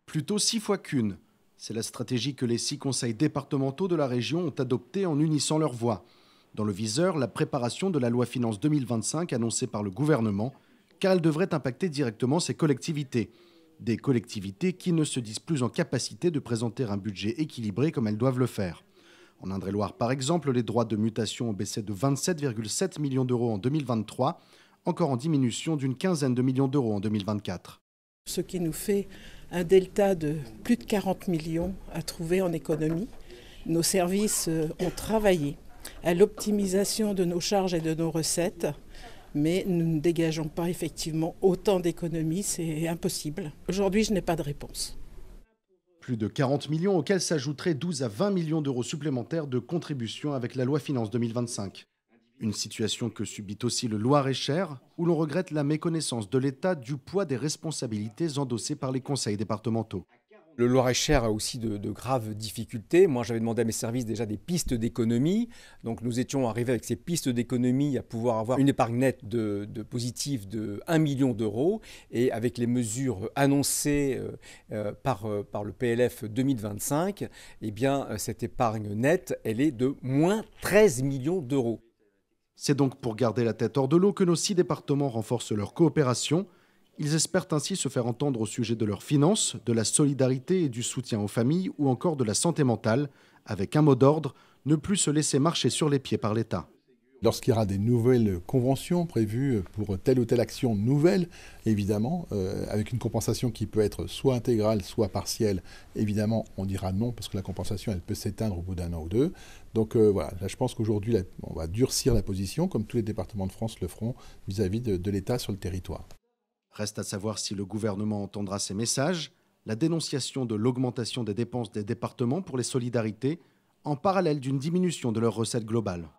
Plutôt 6 fois qu'une. C'est la stratégie que les 6 conseils départementaux de la région ont adoptée en unissant leurs voix. Dans le viseur, la préparation de la loi Finances 2025 annoncée par le gouvernement, car elle devrait impacter directement ces collectivités. Des collectivités qui ne se disent plus en capacité de présenter un budget équilibré comme elles doivent le faire. En Indre-et-Loire, par exemple, les droits de mutation ont baissé de 27,7 millions d'euros en 2023, encore en diminution d'une quinzaine de millions d'euros en 2024. Ce qui nous fait un delta de plus de 40 millions à trouver en économie. Nos services ont travaillé à l'optimisation de nos charges et de nos recettes, mais nous ne dégageons pas effectivement autant d'économies, c'est impossible. Aujourd'hui, je n'ai pas de réponse. Plus de 40 millions auxquels s'ajouteraient 12 à 20 millions d'euros supplémentaires de contributions avec la loi Finances 2025. Une situation que subit aussi le Loir-et-Cher, où l'on regrette la méconnaissance de l'État du poids des responsabilités endossées par les conseils départementaux. Le Loir-et-Cher a aussi de graves difficultés. Moi, j'avais demandé à mes services déjà des pistes d'économie. Donc, nous étions arrivés avec ces pistes d'économie à pouvoir avoir une épargne nette de positive de 1 million d'euros. Et avec les mesures annoncées par le PLF 2025, eh bien, cette épargne nette, elle est de moins 13 millions d'euros. C'est donc pour garder la tête hors de l'eau que nos 6 départements renforcent leur coopération. Ils espèrent ainsi se faire entendre au sujet de leurs finances, de la solidarité et du soutien aux familles ou encore de la santé mentale, avec un mot d'ordre, ne plus se laisser marcher sur les pieds par l'État. Lorsqu'il y aura des nouvelles conventions prévues pour telle ou telle action nouvelle, évidemment, avec une compensation qui peut être soit intégrale, soit partielle, évidemment, on dira non, parce que la compensation, elle peut s'éteindre au bout d'un an ou deux. Donc voilà, là, je pense qu'aujourd'hui, on va durcir la position, comme tous les départements de France le feront, vis-à-vis de l'État sur le territoire. Reste à savoir si le gouvernement entendra ces messages, la dénonciation de l'augmentation des dépenses des départements pour les solidarités, en parallèle d'une diminution de leurs recettes globales.